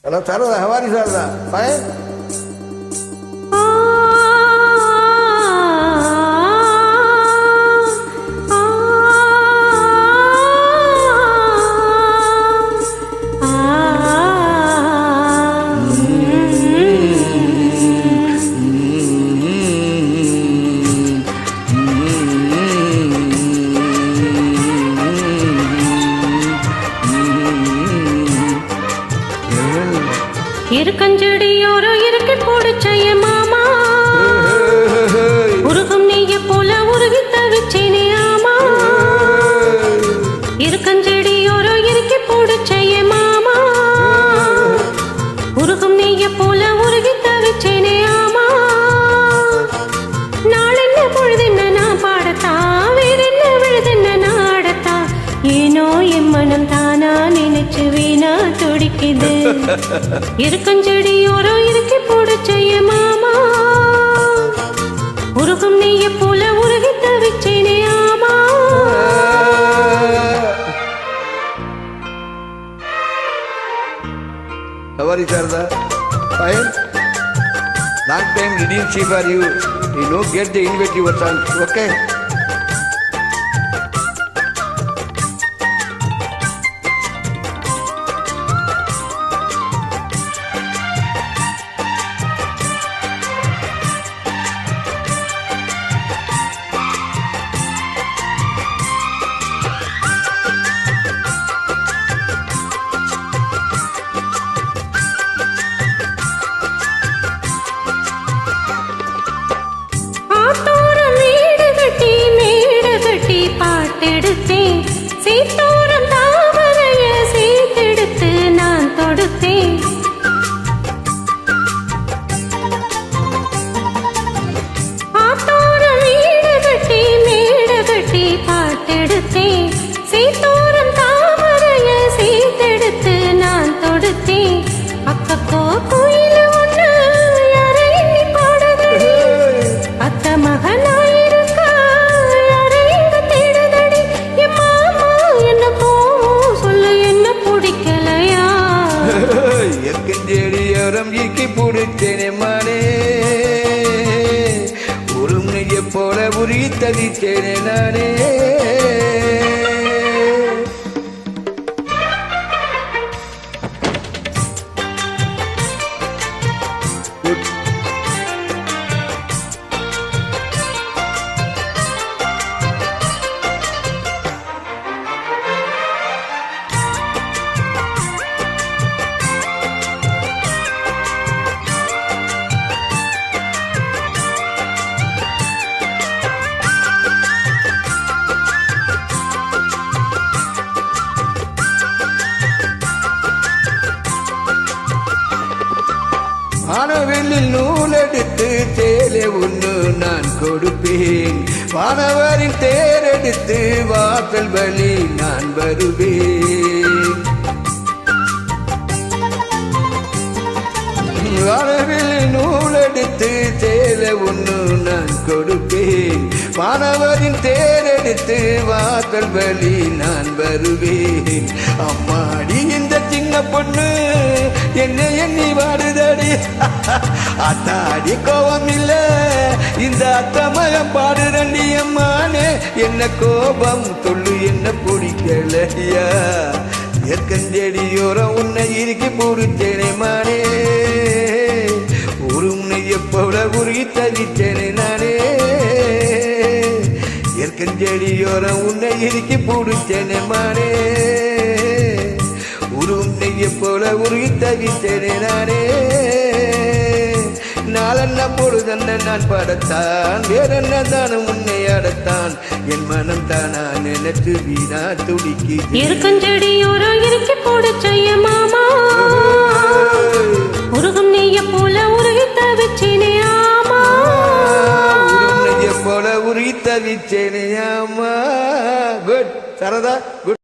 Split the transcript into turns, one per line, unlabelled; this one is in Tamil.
Hello, Sarada. How are you, Sarada? Fine?
இருக்கஞ்செடியோரோ இருக்கு போடுச்சைய மாமா உருகும் நீய போல உருகி தவிச்சேனே ஆமா இருக்கஞ்செடியோரோ இருக்கு போடுச்சைய மாமா உருகும் நீய போல உருகி தவிச்சேனே ஆமா நாளென்ன பொழுதென்ன நான் பாடத்தா வேறென்ன விழுதென்ன நாடத்தா ஏனோ என் மனம் தானா நினைச்சு வீணா துடிக்குது இருக்கஞ்செடியோரோ இருக்கு போடுச்சைய மாமா உருகும் நீய போல உருகி தவிச்சேனே ஆமா
How are you, Sarada? Fine? Long time didn't see for you. You know, get the invite your son. Okay?
பாட்டெடுத்தேன் சீத்தோரம் தாமரைய சீத்தெடுத்து நான் தொடுத்தேன் ஆத்தோரம் வீடு கட்டி மேடு கட்டி பாட்டெடுத்தேன் சீத்தோரம் தாமரைய சீத்தெடுத்து நான் தொடுத்தேன் அக்கப்போ கோயில் ஒண்ணு யாரை எண்ணி பாடுதடி அத்த மகனா
புடித்தேனே மானே ஒரு முனைய போல உருகி தவித்தேனே நானே வானவெளில் நூலெடுத்து சேலை ஒன்று நான் கொடுப்பேன் வானவரின் தேரெடுத்து வாசல் வழி நான் வருவேன் வானவெளில் நூலெடுத்து சேலை ஒன்று நான் கொடுப்பேன் வானவரின் தேரெடுத்து வாசல் வழி நான் வருவேன் அம்மாடி இந்த சின்ன பொண்ணு என்னை எண்ணி வாடுதடி அத்தாடி கோபம் இல்ல இந்த அத்தமயம் பாடுறண்டி அம்மானே என்ன கோபம் சொல்லு என்ன பிடிக்கலையா ஏற்கஞ்செடியோரம் உன்னை இறுக்கி பிடிச்சேனே மானே ஒரு உன்னைய போல உருகி தவிச்சேனே நானே ஏற்கஞ்செடியோரம் உன்னை இறுக்கி பிடிச்சேனே மானே உன்னைய போல உருகி தவித்தேனே நானே நாளென்ன பொழுதென்ன நான் பாடத்தான் வேறென்ன தானும் உன்னை அடத்தான் என் மனம் தானா நினைத்து வீணா துடிக்கி
இருக்கஞ்செடியோரோ இறுக்கி போடுச்சைய மாமா உருகும் நீய போல உருகி தவிச்சேனே ஆமா
உன்னைய போல உருகி தவிச்சேனே ஆமா குட் சரதா குட்